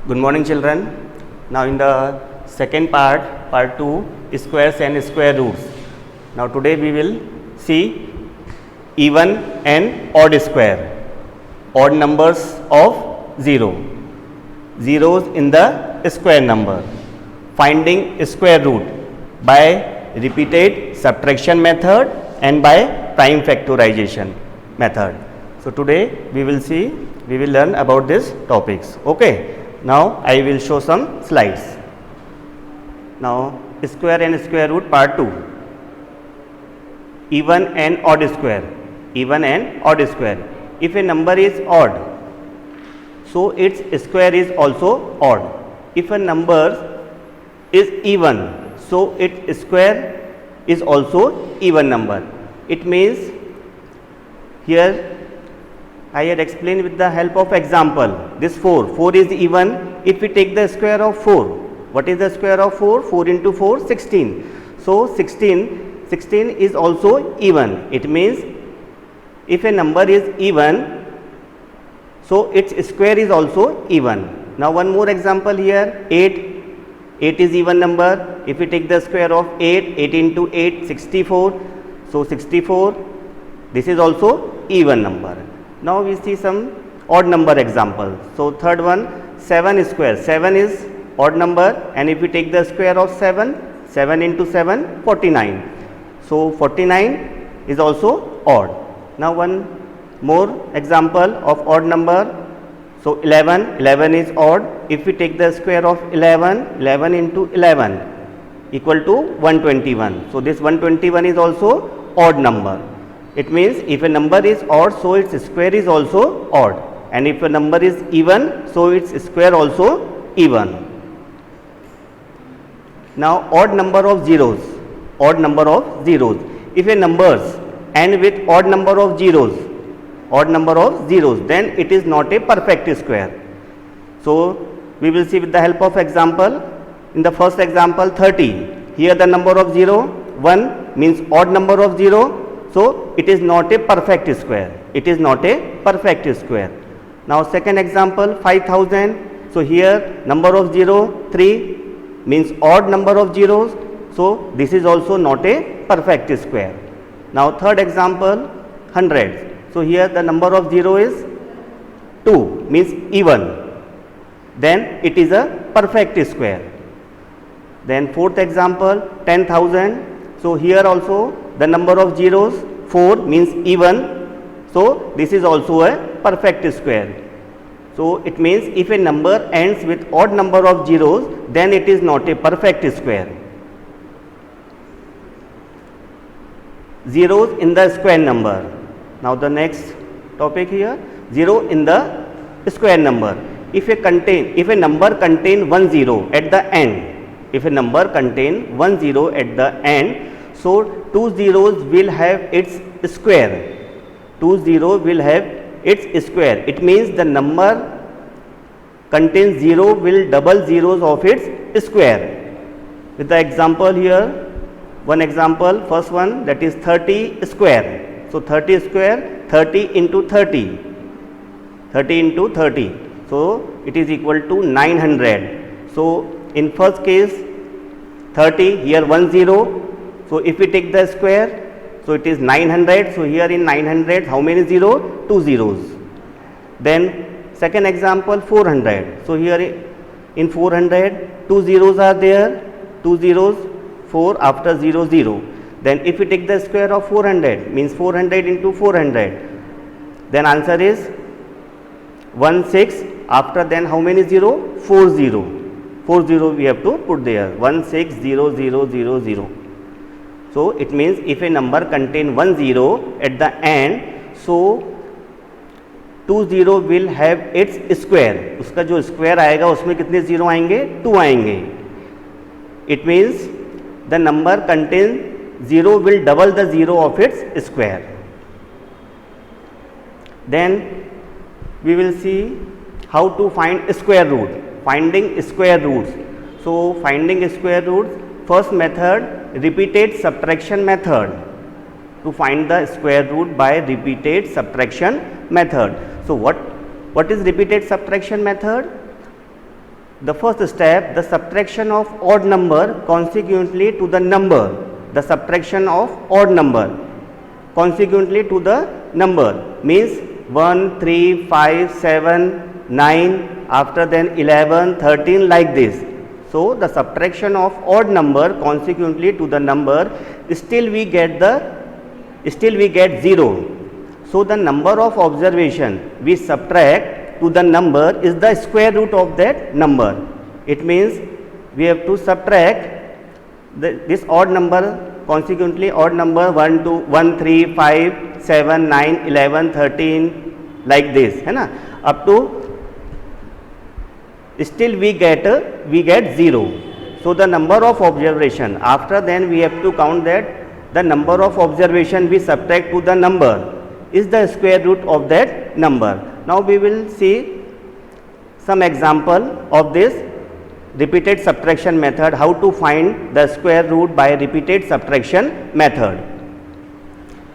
Good morning, children. Now in the second part 2, squares and square roots. Now today we will see even and odd square, odd numbers of 0, zeros in the square number, finding square root by repeated subtraction method and by prime factorization method. So today we will learn about these topics. Okay. Now I will show some slides. Now square and square root part 2, even and odd square, even and odd square. If a number is odd, so its square is also odd. If a number is even, so its square is also even number. It means here I had explained with the help of example. This 4 is even if we take the square of 4. What is the square of 4? 4 into 4, 16. So 16 is also even. It means if a number is even, so its square is also even. Now one more example here, 8 is even number. If we take the square of 8 into 8, 64. So 64, this is also even number. Now we see some odd number example. So third one, 7 square. 7 is odd number, and if we take the square of 7 into 7, 49. So 49 is also odd. Now one more example of odd number. So 11 is odd. If we take the square of 11 into 11 equal to 121. So this 121 is also odd number. It means if a number is odd, so its square is also odd, and if a number is even, so its square also even. Now odd number of zeros, if a numbers end with odd number of zeros, then it is not a perfect square. So we will see with the help of example. In the first example, 30, here the number of 1 means odd number of 0. So it is not a perfect square. Now second example, 5000. So here number of 3 means odd number of zeros. So this is also not a perfect square. Now third example, 100. So here the number of 0 is 2 means even. Then it is a perfect square. Then fourth example, 10,000. So here also the number of zeros 4 means even, so this is also a perfect square. So it means if a number ends with odd number of zeros, then it is not a perfect square. Zeros in the square number. Now the next topic here, 0 in the square number. If a number contain 1 0 at the end, so 2 zeros will have its square. It means the number contains 0 will double zeros of its square. With the example here, one example, first one, that is 30 square. So 30 square, 30 into 30. So it is equal to 900. So in first case 30, here 1 0. So if we take the square, so it is 900. So here in 900, how many 0? 2 zeros. Then second example, 400. So here in 400, 2 zeros are there. 2 zeros, 4 after 0 0. Then if we take the square of 400, means 400 into 400. Then answer is 16. After then how many 0? 4 0. 4 0 we have to put there. 160000. So it means if a number contain 1 0 at the end, so 2 0 will have its square. उसका जो square आएगा उसमें कितने 0 आएंगे? 2 आएंगे. It means the number contain 0 will double the 0 of its square. Then we will see how to find square root. Finding square roots. So finding square roots, first method, repeated subtraction method. To find the square root by repeated subtraction method. So what is repeated subtraction method? the first step, the subtraction of odd number consequently to the number, the subtraction of odd number consequently to the number means 1, 3, 5, 7, 9, after then 11, 13 like this. So, the subtraction of odd number consequently to the number, still we get 0. So, the number of observation we subtract to the number is the square root of that number. It means we have to subtract this odd number, consequently odd number 1, 2, 1, 3, 5, 7, 9, 11, 13 like this, है ना, up to still we get 0. So, the number of observation, after then we have to count that the number of observation we subtract to the number is the square root of that number. Now, we will see some example of this repeated subtraction method, how to find the square root by repeated subtraction method.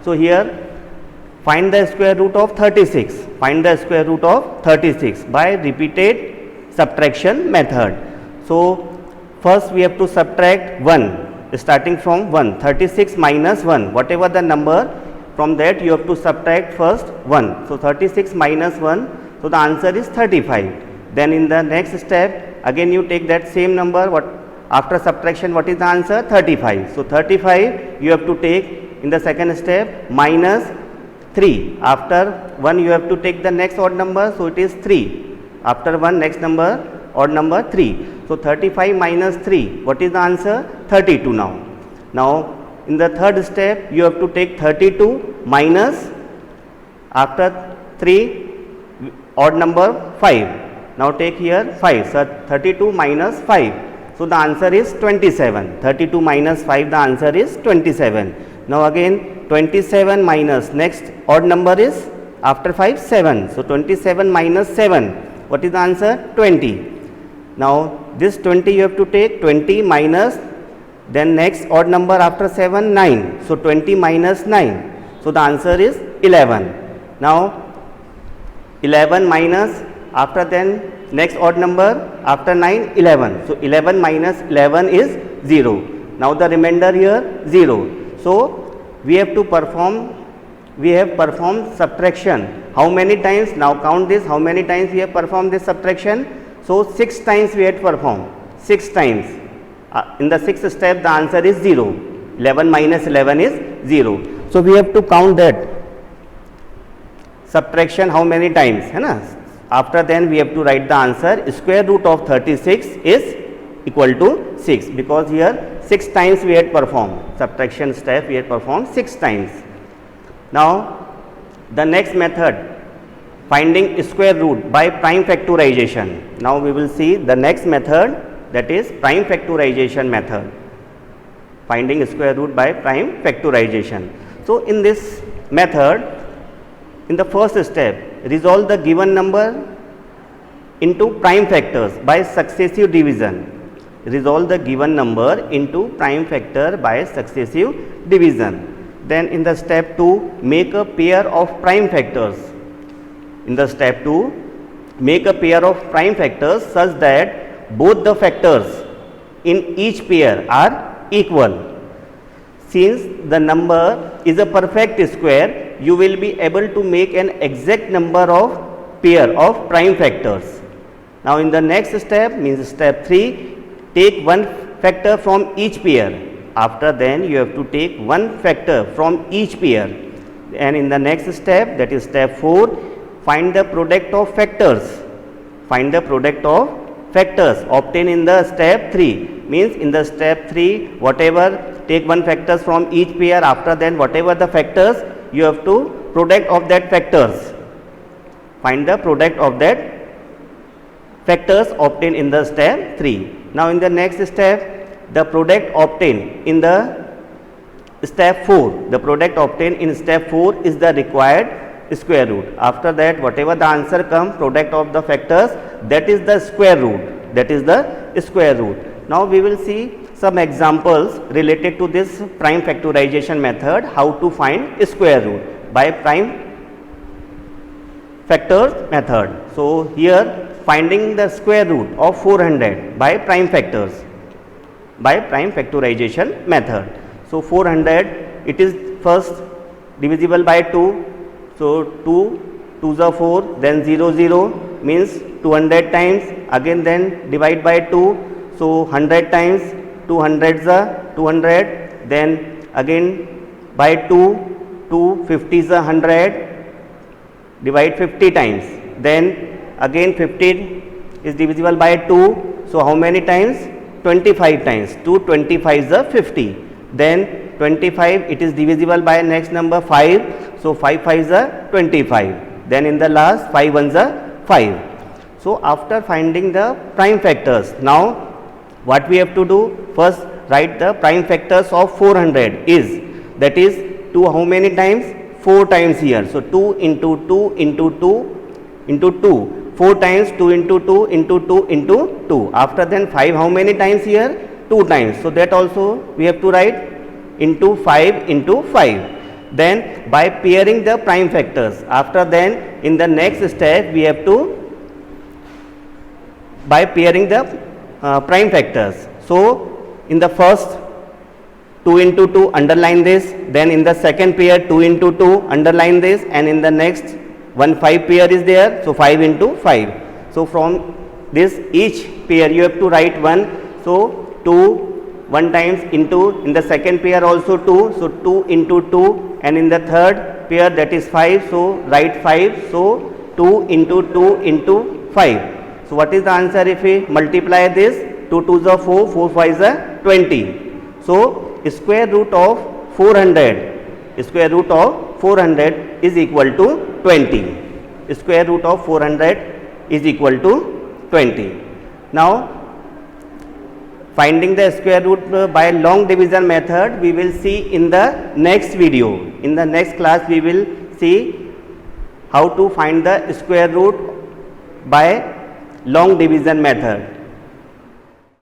So, here find the square root of 36, find the square root of 36 by repeated subtraction method. So, first we have to subtract 1, starting from 1, 36 minus 1, whatever the number, from that you have to subtract first 1. So, 36 minus 1, so the answer is 35. Then in the next step, again you take that same number, what after subtraction, what is the answer? 35. So, 35 you have to take in the second step minus 3, after 1 you have to take the next odd number, so it is 3. After 1 next number, odd number 3. So, 35 minus 3, what is the answer? 32 now. Now, in the third step, you have to take 32 minus, after 3, odd number 5. Now, take here 5. So, 32 minus 5. So, the answer is 27. 32 minus 5, the answer is 27. Now, again 27 minus next odd number is after 5, 7. So, 27 minus 7. What is the answer? 20. Now, this 20 you have to take 20 minus, then next odd number after 7, 9. So, 20 minus 9. So, the answer is 11. Now, 11 minus, after then next odd number after 9, 11. So, 11 minus 11 is 0. Now, the remainder here 0. So, we have to perform, we have performed subtraction. How many times? Now, count this, how many times we have performed this subtraction? So, 6 times we had performed, 6 times. In the sixth step, the answer is 0. 11 minus 11 is 0. So, we have to count that subtraction how many times, है ना? After then, we have to write the answer. Square root of 36 is equal to 6, because here 6 times we had performed subtraction step, we had performed 6 times. Now, the next method, finding square root by prime factorization. Now, we will see the next method, that is prime factorization method, finding square root by prime factorization. So, in this method, in the first step, resolve the given number into prime factors by successive division. Resolve the given number into prime factor by successive division. Then in the step 2, make a pair of prime factors. In the step 2, make a pair of prime factors such that both the factors in each pair are equal. Since the number is a perfect square, you will be able to make an exact number of pair of prime factors. Now, in the next step, means step 3, take one factor from each pair. After then, you have to take one factor from each pair. And in the next step, that is step 4, find the product of factors. Find the product of factors obtained in the step 3. Means in the step 3, whatever, take one factors from each pair. After then, whatever the factors, you have to product of that factors. Find the product of that factors obtained in the step 3. Now, in the next step, the product obtained in the step 4, the product obtained in step 4 is the required square root. After that, whatever the answer comes, product of the factors, that is the square root, that is the square root. Now, we will see some examples related to this prime factorization method, how to find square root by prime factors method. So, here finding the square root of 400 by prime factors, by prime factorization method. So 400, it is first divisible by 2. So 2 2s are 4, then 0 0 means 200 times, again then divide by 2. So 100 times, 200s are 200, then again by 2, 2 50s are 100, divide 50 times, then again 15 is divisible by 2. So how many times? 25 times. 2 25s are 50, then 25 it is divisible by next number 5. So 5 5s are 25, then in the last 5 1s are 5. So after finding the prime factors, now what we have to do? First write the prime factors of 400 is, that is 2 how many times? 4 times here. So 2 into 2 into 2 into 2, 4 times 2 into 2 into 2 into 2. After then 5 how many times here? 2 times. So that also we have to write into 5 into 5. Then by pairing the prime factors, after then in the next step we have to, by pairing the prime factors. So in the first 2 into 2 underline this, then in the second pair 2 into 2 underline this, and in the next 1 5 pair is there, so 5 into 5. So from this each pair you have to write 1. So 2 1 times into, in the second pair also 2, so 2 into 2, and in the third pair that is 5, so write 5. So 2 into 2 into 5. So what is the answer if we multiply this? 2 2s are 4, 4 5s are 20. So square root of 400, square root of 400 is equal to 20. Square root of 400 is equal to 20. Now finding the square root by long division method we will see in the next video. In the next class we will see how to find the square root by long division method.